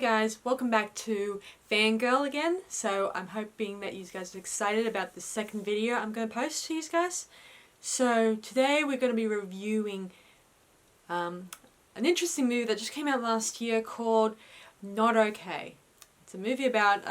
guys, welcome back to FanGirl again. So I'm hoping that you guys are excited about the second video I'm going to post to you guys. So today we're going to be reviewing an interesting movie that just came out last year called Not Okay. It's a movie about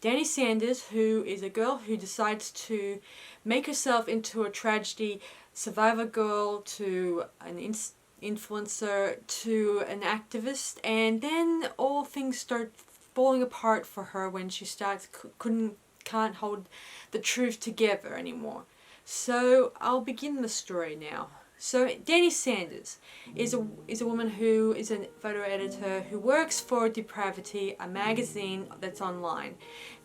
Danny Sanders, who is a girl who decides to make herself into a tragedy survivor girl to an influencer to an activist, and then all things start falling apart for her when she can't hold the truth together anymore. So I'll begin the story now. So Danny Sanders is a woman who is a photo editor who works for Depravity, a magazine that's online.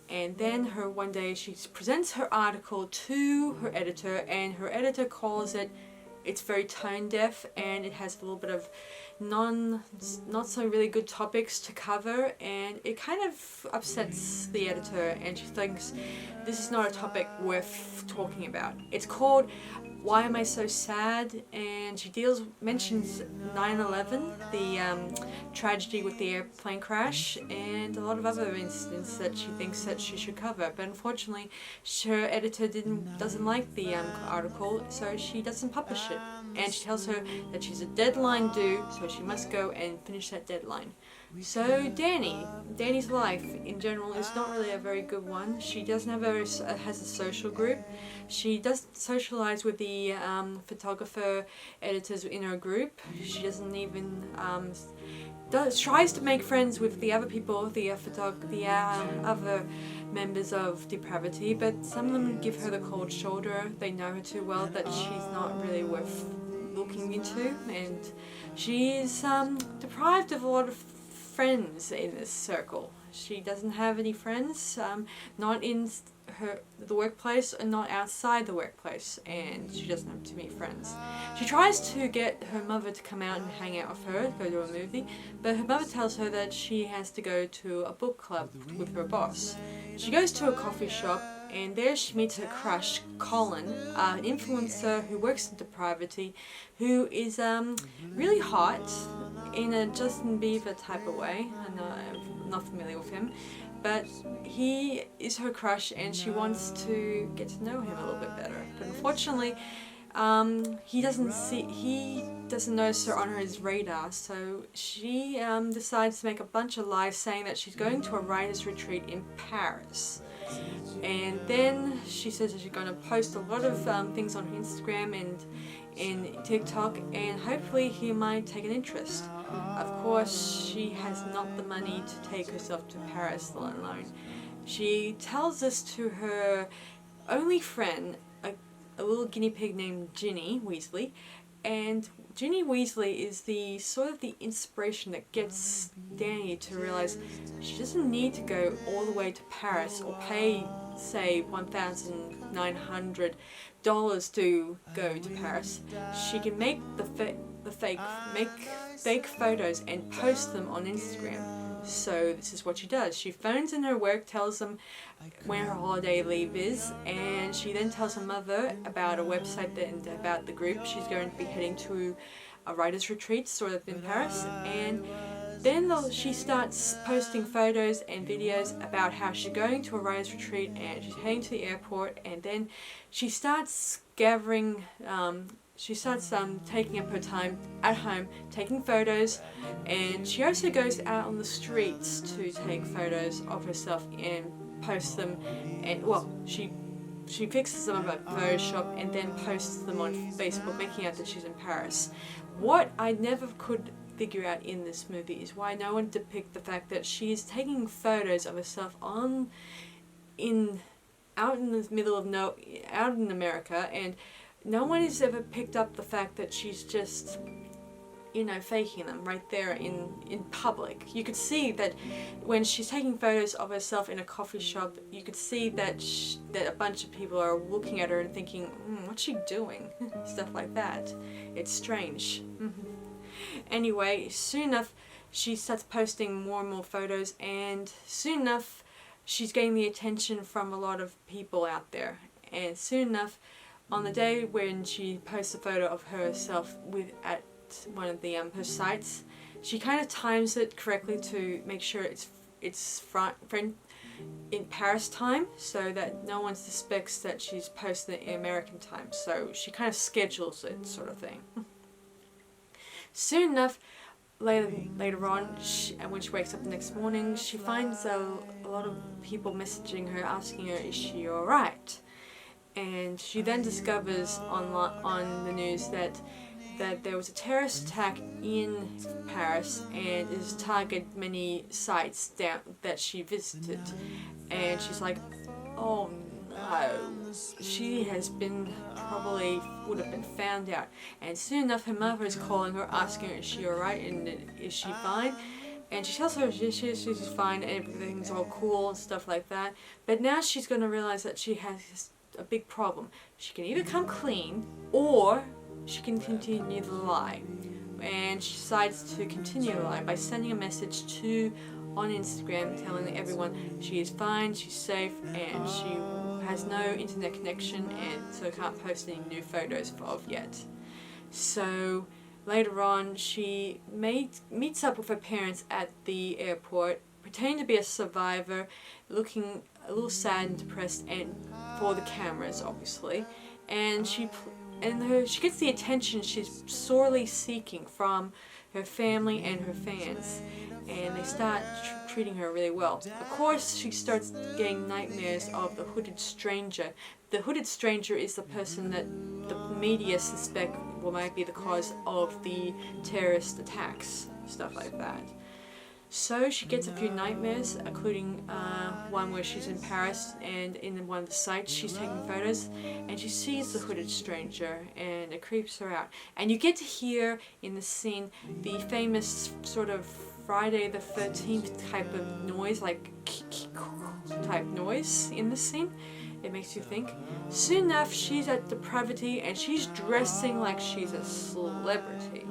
And then one day she presents her article to her editor, and her editor calls it's very tone deaf, and it has a little bit of not so really good topics to cover, and it kind of upsets the editor, and she thinks this is not a topic worth talking about. It's called Why Am I So Sad? And she mentions 9/11, the tragedy with the airplane crash, and a lot of other incidents that she thinks that she should cover. But unfortunately, her editor doesn't like the article, so she doesn't publish it. And she tells her that she's a deadline due, so she must go and finish that deadline. So Danny's life in general is not really a very good one. She doesn't have has a social group. She does socialize with the photographer editors in her group. She doesn't even tries to make friends with the other people, the other members of Depravity, but some of them give her the cold shoulder. They know her too well that she's not really worth looking into, and she's deprived of a lot of friends in this circle. She doesn't have any friends, not in the workplace and not outside the workplace, and she doesn't have too many friends. She tries to get her mother to come out and hang out with her, go to a movie, but her mother tells her that she has to go to a book club with her boss. She goes to a coffee shop, and there she meets her crush, Colin, an influencer who works at Depravity, who is really hot in a Justin Bieber type of way. I'm not familiar with him, but he is her crush, and she wants to get to know him a little bit better. But unfortunately, he doesn't notice her on his radar, so she decides to make a bunch of lies saying that she's going to a writer's retreat in Paris. And then she says that she's going to post a lot of things on her Instagram and TikTok, and hopefully he might take an interest. Of course, she has not the money to take herself to Paris alone. She tells this to her only friend, a little guinea pig named Ginny Weasley, and Ginny Weasley is the inspiration that gets Danny to realize she doesn't need to go all the way to Paris or pay, say, $1,900 to go to Paris. She can make fake photos and post them on Instagram. So this is what she does. She phones in her work, tells them when her holiday leave is, and she then tells her mother about a website and about the group. She's going to be heading to a writer's retreat sort of in Paris, and then she starts posting photos and videos about how she's going to a writer's retreat and she's heading to the airport, and then she starts gathering taking up her time at home, taking photos, and she also goes out on the streets to take photos of herself and post them, and she fixes them up at Photoshop and then posts them on Facebook, making out that she's in Paris. What I never could figure out in this movie is why no one depicts the fact that she's taking photos of herself out in the middle of out in America, and no one has ever picked up the fact that she's just, faking them right there in public. You could see that when she's taking photos of herself in a coffee shop, you could see that a bunch of people are looking at her and thinking, what's she doing? Stuff like that. It's strange. Anyway, soon enough, she starts posting more and more photos, and soon enough, she's getting the attention from a lot of people out there. And soon enough, on the day when she posts a photo of herself at one of the her sites, she kind of times it correctly to make sure it's in Paris time, so that no one suspects that she's posting it in American time. So she kind of schedules it, sort of thing. Soon enough, later on, when she wakes up the next morning, she finds a lot of people messaging her, asking her, is she alright? And she then discovers on the news that there was a terrorist attack in Paris, and it has targeted many sites that she visited. And she's like, oh no, she has would have been found out. And soon enough, her mother is calling her, asking her, is she alright and is she fine? And she tells her she's fine and everything's all cool and stuff like that. But now she's going to realize that she has a big problem. She can either come clean or she can continue the lie. And she decides to continue the lie by sending a message on Instagram telling everyone she is fine, she's safe, and she has no internet connection and so can't post any new photos of yet. So later on, she meets up with her parents at the airport, pretending to be a survivor, looking a little sad and depressed, and for the cameras, obviously. And she gets the attention she's sorely seeking from her family and her fans, and they start treating her really well. Of course, she starts getting nightmares of the hooded stranger. The hooded stranger is the person that the media suspect might be the cause of the terrorist attacks, stuff like that. So she gets a few nightmares, including one where she's in Paris, and in one of the sites she's taking photos and she sees the hooded stranger and it creeps her out. And you get to hear in the scene the famous sort of Friday the 13th type of noise, like type noise in the scene. It makes you think. Soon enough, she's at depravity and she's dressing like she's a celebrity.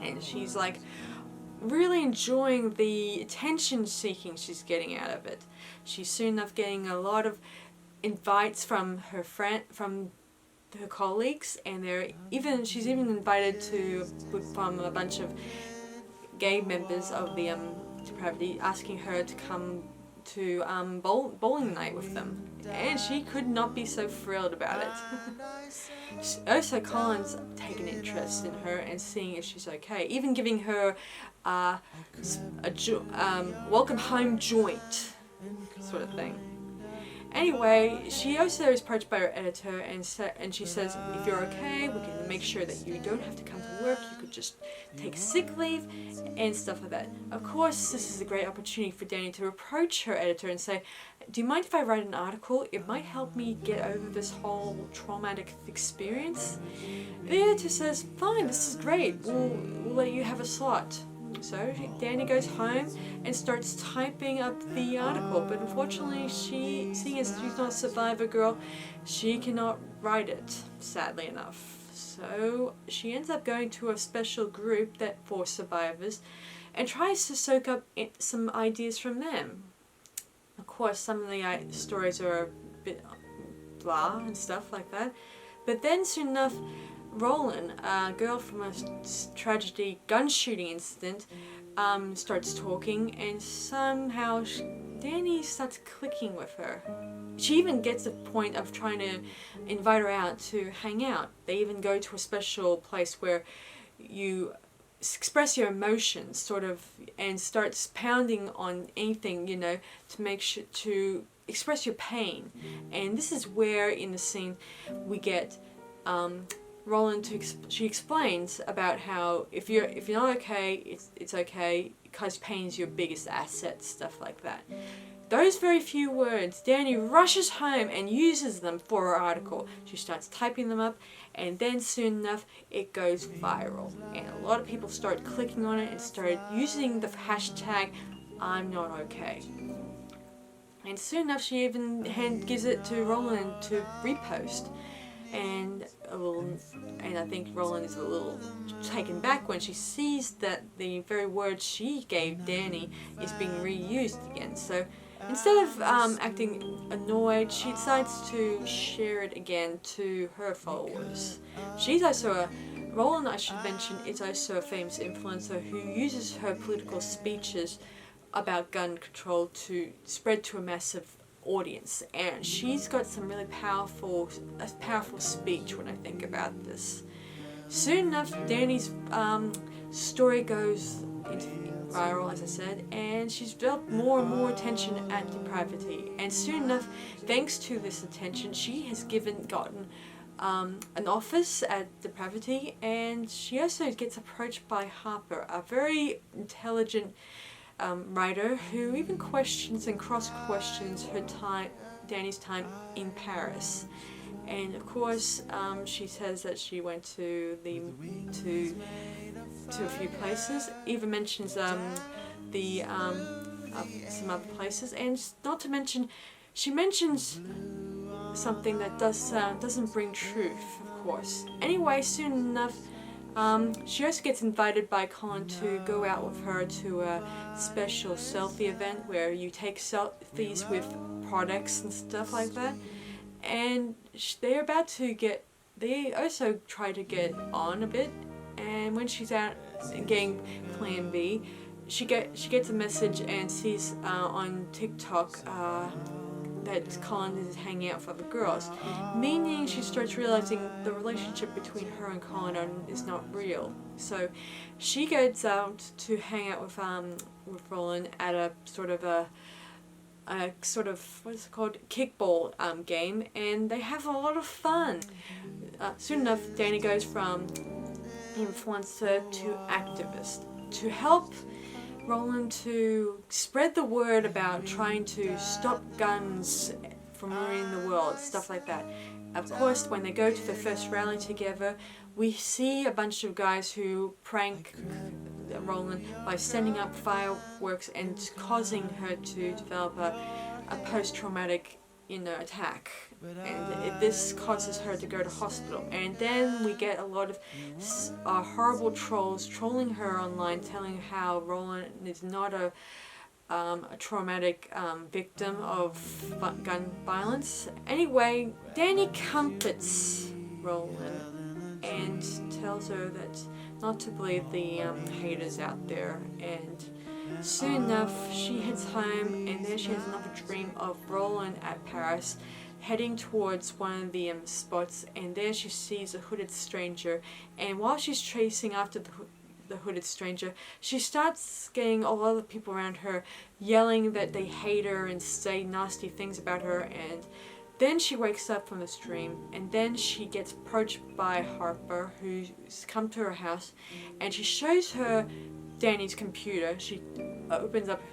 And she's like really enjoying the attention seeking she's getting out of it. She's soon enough getting a lot of invites from her colleagues, and she's even invited from a bunch of gay members of the depravity, asking her to come to bowling night with them, and she could not be so thrilled about it. Also, Colin's taken interest in her and seeing if she's okay, even giving her a welcome home joint sort of thing. Anyway, she also is approached by her editor, and she says, if you're okay, we can make sure that you don't have to come to work, you could just take sick leave and stuff like that. Of course, this is a great opportunity for Danny to approach her editor and say, do you mind if I write an article? It might help me get over this whole traumatic experience. The editor says, fine, this is great, we'll let you have a slot. So Danny goes home and starts typing up the article, but unfortunately seeing as she's not a survivor girl, she cannot write it, sadly enough. So she ends up going to a special group for survivors and tries to soak up some ideas from them. Of course, some of the stories are a bit blah and stuff like that, but then soon enough, Roland, a girl from a tragedy gun shooting incident, starts talking, and somehow Danny starts clicking with her. She even gets to the point of trying to invite her out to hang out. They even go to a special place where you express your emotions, sort of, and starts pounding on anything, to make sure to express your pain. And this is where in the scene we get Roland she explains about how if you're not okay, it's okay, because pain is your biggest asset, stuff like that. Those very few words, Danny rushes home and uses them for her article. She starts typing them up, and then soon enough it goes viral, and a lot of people start clicking on it and started using the hashtag I'm not okay. And soon enough she even gives it to Roland to repost. And I think Roland is a little taken back when she sees that the very words she gave Danny is being reused again. So instead of acting annoyed, she decides to share it again to her followers. Roland, I should mention, is also a famous influencer who uses her political speeches about gun control to spread to a massive audience, and she's got some really powerful speech when I think about this. Soon enough, Danny's story goes into viral, as I said, and she's developed more and more attention at depravity. And soon enough, thanks to this attention, she has gotten an office at depravity, and she also gets approached by Harper, a very intelligent writer who even questions and cross-questions Danny's time in Paris. And of course, she says that she went to a few places. Even mentions some other places, and not to mention, she mentions something that doesn't bring truth, of course. Anyway, soon enough, she also gets invited by Colin to go out with her to a special selfie event where you take selfies with products and stuff like that. And they also try to get on a bit, and when she's out getting Plan B, she gets a message and sees on TikTok that Colin is hanging out with other girls, meaning she starts realizing the relationship between her and Colin is not real. So she goes out to hang out with Roland at a sort of what is it called, kickball game, and they have a lot of fun. Soon enough, Danny goes from influencer to activist to help Roland to spread the word about trying to stop guns from ruining the world, stuff like that. Of course, when they go to the first rally together, we see a bunch of guys who prank Roland by sending up fireworks and causing her to develop a post-traumatic attack, and this causes her to go to hospital. And then we get a lot of horrible trolls trolling her online, telling how Roland is not a traumatic victim of gun violence. Anyway, Danny comforts Roland and tells her that not to believe the haters out there, and soon enough she heads home, and there she has another dream of Roland at Paris, heading towards one of the spots, and there she sees a hooded stranger, and while she's chasing after the hooded stranger, she starts getting a lot of people around her yelling that they hate her and say nasty things about her, and then she wakes up from this dream, and then she gets approached by Harper, who's come to her house, and she shows her Danny's computer. She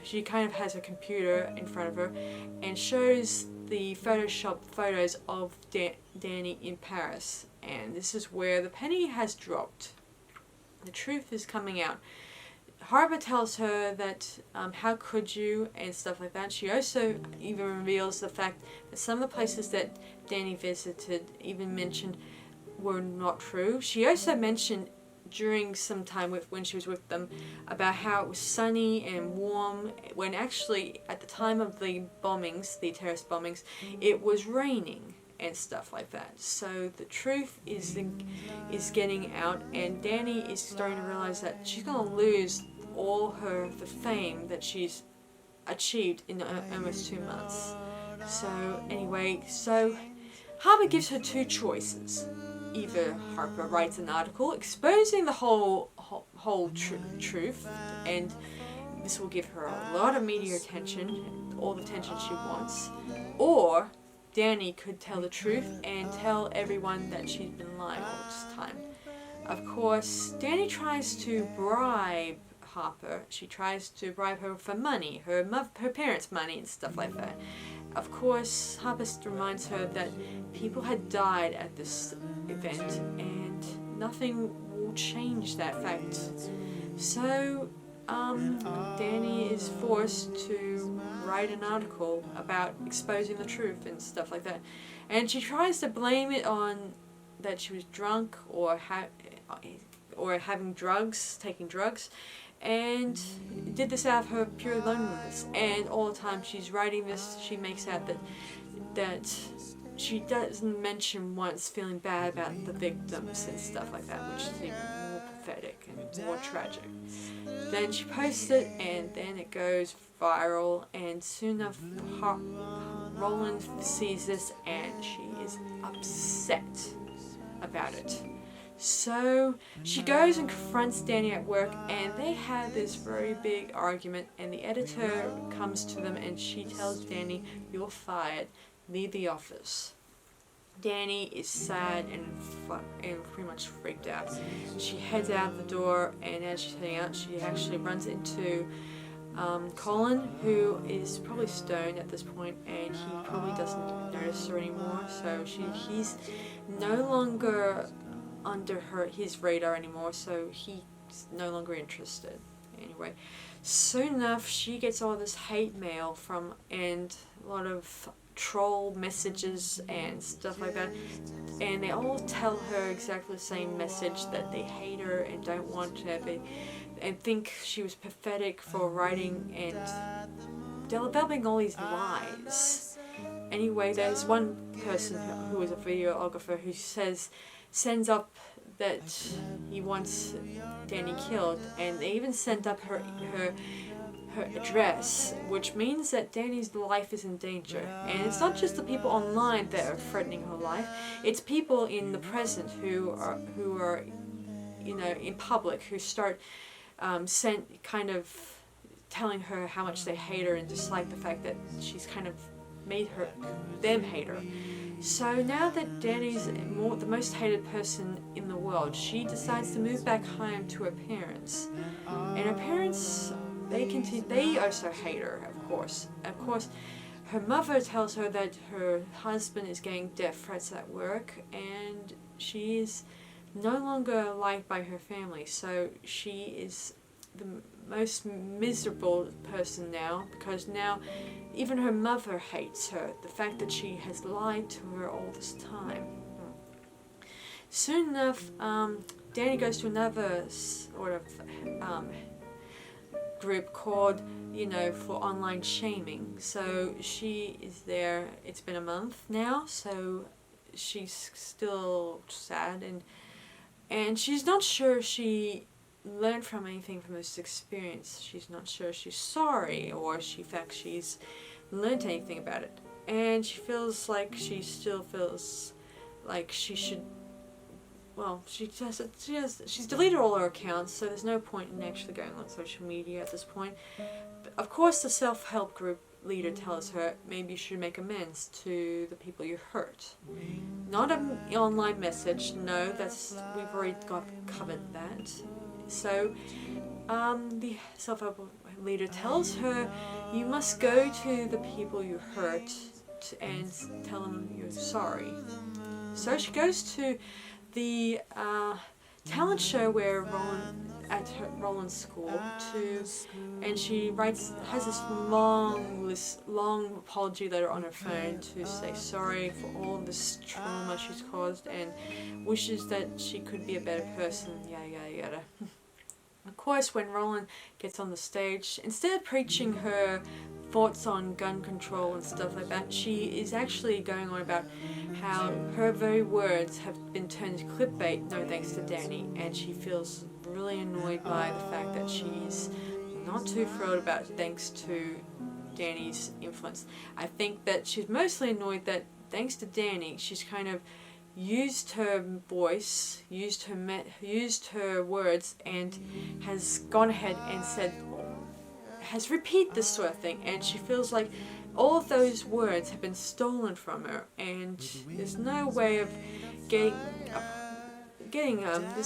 she kind of has a computer in front of her, and shows the Photoshop photos of Danny in Paris. And this is where the penny has dropped. The truth is coming out. Harper tells her that how could you, and stuff like that. She also even reveals the fact that some of the places that Danny visited, even mentioned, were not true. She also mentioned during some time when she was with them about how it was sunny and warm, when actually at the time of the bombings, the terrorist bombings, it was raining and stuff like that. So the truth is getting out, and Danny is starting to realize that she's going to lose all the fame that she's achieved in almost 2 months. So anyway, Harper gives her two choices. Either Harper writes an article exposing the whole truth, and this will give her a lot of media attention, all the attention she wants, or Danny could tell the truth and tell everyone that she's been lying all this time. Of course, Danny tries to bribe Harper. She tries to bribe her for money, her parents' money and stuff like that. Of course, Harper reminds her that people had died at this event, and nothing will change that fact. So, Danny is forced to write an article about exposing the truth and stuff like that. And she tries to blame it on that she was drunk or having drugs, taking drugs, and did this out of her pure loneliness. And all the time she's writing this, she makes out that she doesn't mention once feeling bad about the victims and stuff like that, which is even more pathetic and more tragic. Then she posts it, and then it goes viral, and soon enough Roland sees this and she is upset about it. So she goes and confronts Danny at work, and they have this very big argument, and the editor comes to them and she tells Danny, "You're fired, leave the office." Danny is sad and pretty much freaked out. She heads out the door, and as she's heading out, she actually runs into Colin, who is probably stoned at this point, and he probably doesn't notice her anymore. So he's no longer under his radar anymore, so he's no longer interested. Anyway, soon enough, she gets all this hate mail and a lot of troll messages and stuff like that, and they all tell her exactly the same message, that they hate her and don't want her, and think she was pathetic for writing and developing all these lies. Anyway, there's one person who is a videographer who sends up that he wants Danny killed, and they even sent up her address, which means that Danny's life is in danger. And it's not just the people online that are threatening her life, it's people in the present who are in public, who start kind of telling her how much they hate her and dislike the fact that she's kind of made them hate her. So now that Danny's the most hated person in the world, she decides to move back home to her parents. And her parents, they also hate her, of course. Of course, her mother tells her that her husband is getting death threats at work, and she is no longer liked by her family. So she is the most miserable person now, because now even her mother hates her. The fact that she has lied to her all this time. Soon enough, Danny goes to another sort of group called, for online shaming. So she is there. It's been a month now, so she's still sad, and she's not sure she learned from anything from this experience. She's not sure she's sorry, or she's learned anything about it. And she feels like she still feels like she should, she's deleted all her accounts, so there's no point in actually going on social media at this point. But of course, the self-help group leader tells her maybe you should make amends to the people you hurt. Not an online message, no, we've already covered that. So the self-help leader tells her you must go to the people you hurt and tell them you're sorry. So she goes to the talent show where Roland's school and she has this long apology letter on her phone to say sorry for all this trauma she's caused, and wishes that she could be a better person, yada yada yada. Of course, when Roland gets on the stage, instead of preaching her thoughts on gun control and stuff like that, she is actually going on about how her very words have been turned into clickbait, no thanks to Danny, and she feels really annoyed by the fact that she's not too thrilled about it thanks to Danny's influence. I think that she's mostly annoyed that thanks to Danny, she's kind of used her voice, used her words, and has gone ahead and has repeated this sort of thing, and she feels like all of those words have been stolen from her, and there's no way of there's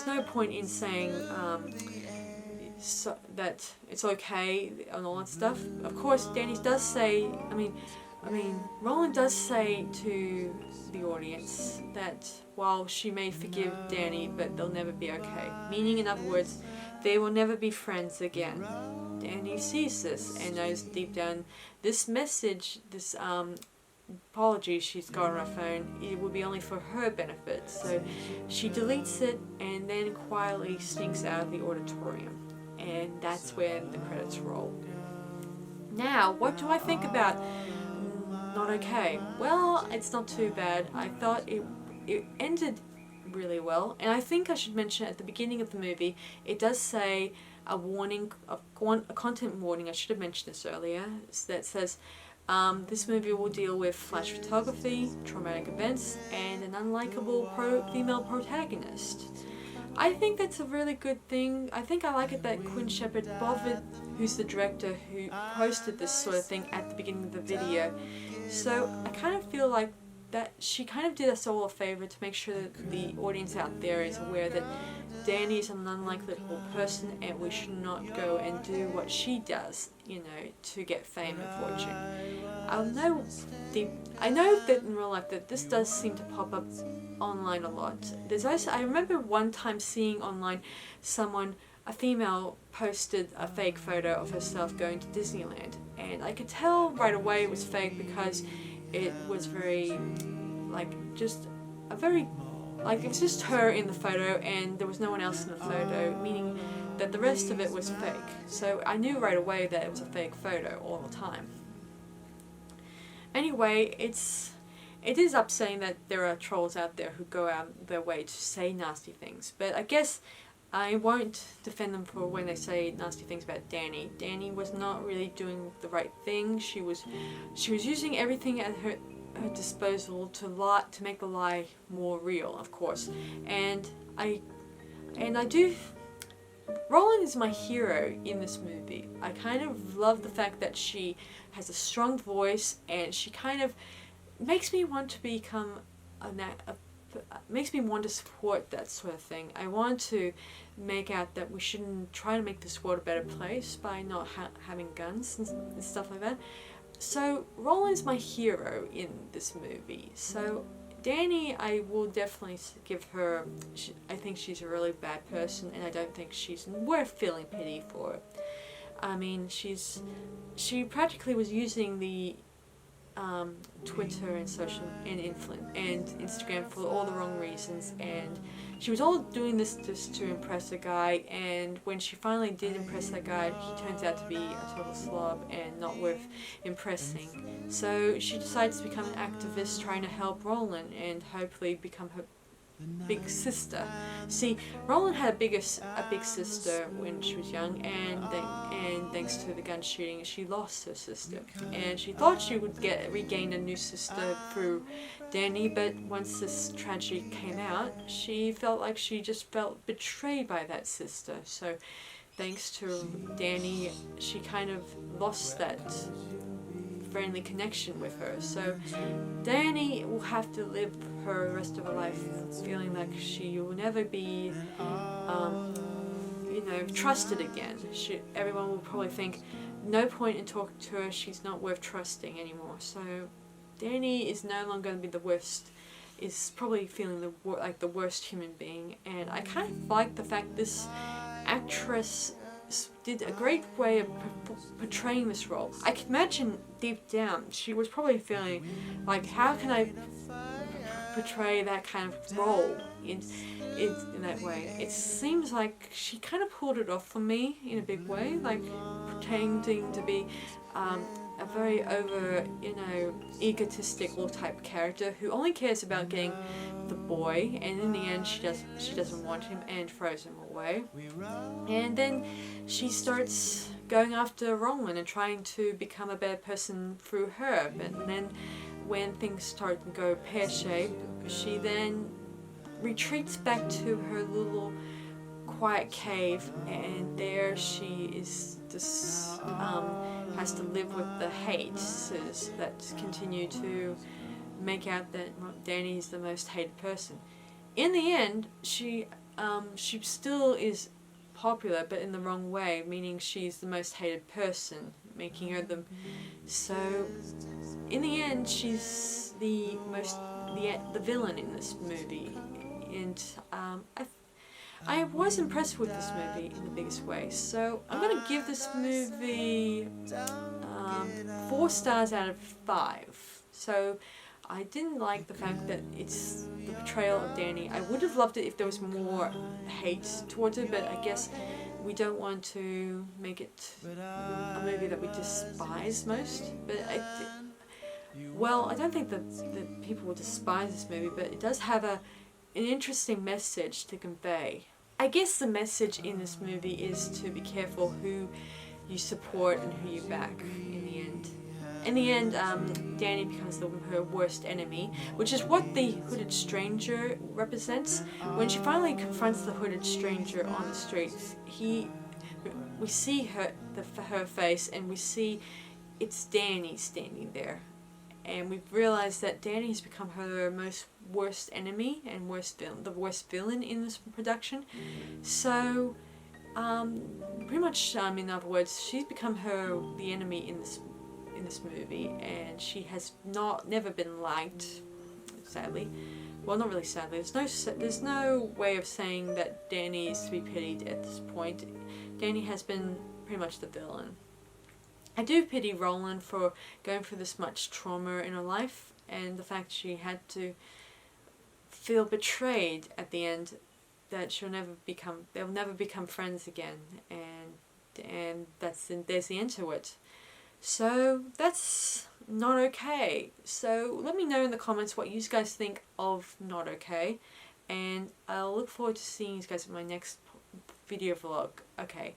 no point in saying that it's okay and all that stuff. Of course, Danny does say, Roland does say to the audience that while she may forgive Danny, but they'll never be okay. Meaning, in other words, they will never be friends again. Danny sees this and knows deep down this message, this apology she's got on her phone, it will be only for her benefit. So she deletes it and then quietly sneaks out of the auditorium. And that's when the credits roll. Now, what do I think about not okay. Well, it's not too bad. I thought it ended really well, and I think I should mention at the beginning of the movie, it does say a warning, a content warning. I should have mentioned this earlier. That says this movie will deal with flash photography, traumatic events, and an unlikable female protagonist. I think that's a really good thing. I think I like it that Quinn Shepherd bothered, who's the director who posted this sort of thing at the beginning of the video. So I kind of feel like that she kind of did us all a favour to make sure that the audience out there is aware that Danny is an unlikable person and we should not go and do what she does, you know, to get fame and fortune. I know that in real life that this does seem to pop up online a lot. There's also, I remember one time seeing online a female posted a fake photo of herself going to Disneyland, and I could tell right away it was fake because it was very, it was just her in the photo and there was no one else in the photo, meaning that the rest of it was fake. So I knew right away that it was a fake photo all the time. Anyway, it is upsetting that there are trolls out there who go out their way to say nasty things, but I guess I won't defend them for when they say nasty things about Danny. Danny was not really doing the right thing. She was using everything at her disposal to make the lie more real, of course. And I do. Roland is my hero in this movie. I kind of love the fact that she has a strong voice and she kind of makes me want to become makes me want to support that sort of thing. I want to make out that we shouldn't try to make this world a better place by not having guns and stuff like that. So Roland's my hero in this movie. So Danny, I will definitely give her, I think she's a really bad person and I don't think she's worth feeling pity for. I mean, she practically was using the Twitter and and Instagram for all the wrong reasons, and she was all doing this just to impress a guy, and when she finally did impress that guy, he turns out to be a total slob and not worth impressing. So she decides to become an activist trying to help Roland and hopefully become her big sister. See, Roland had a big sister when she was young, and thanks to the gun shooting, she lost her sister. And she thought she would regain a new sister through Danny, but once this tragedy came out, she felt like she just felt betrayed by that sister. So, thanks to Danny, she kind of lost that friendly connection with her. So Danny will have to live her rest of her life feeling like she will never be trusted again. Everyone will probably think no point in talking to her, she's not worth trusting anymore. So Danny is no longer going to be the worst, is probably feeling like the worst human being. And I kind of like the fact this actress did a great way of portraying this role. I can imagine deep down she was probably feeling like, how can I portray that kind of role in that way? It seems like she kind of pulled it off for me in a big way, like pretending to be a very egotistical type character who only cares about getting the boy, and in the end she doesn't want him and throws him away. And then she starts going after Roland and trying to become a better person through her. But then when things start to go pear-shaped, she then retreats back to her little quiet cave, and there she is just has to live with the haters that continue to make out that Danny is the most hated person. In the end, she still is popular, but in the wrong way, meaning she's the most hated person, making her so in the end she's the villain in this movie. And I was impressed with this movie in the biggest way, so I'm going to give this movie 4 stars out of 5. So I didn't like the fact that it's the portrayal of Danny. I would have loved it if there was more hate towards it, but I guess we don't want to make it a movie that we despise most. But well, I don't think that people will despise this movie, but it does have an interesting message to convey. I guess the message in this movie is to be careful who you support and who you back in the end. In the end, Danny becomes her worst enemy, which is what the hooded stranger represents. When she finally confronts the hooded stranger on the streets, we see her face, and we see it's Danny standing there. And we've realized that Danny has become her worst enemy and the worst villain in this production. So, pretty much, in other words, she's become the enemy in this movie, and she has never been liked, sadly. Well, not really sadly. There's no way of saying that Danny is to be pitied at this point. Danny has been pretty much the villain. I do pity Roland for going through this much trauma in her life, and the fact she had to feel betrayed at the end, that they'll never become friends again, and there's the end to it. So that's not okay. So let me know in the comments what you guys think of Not Okay, and I'll look forward to seeing you guys in my next video vlog. Okay,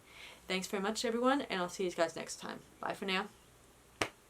thanks very much everyone, and I'll see you guys next time. Bye for now.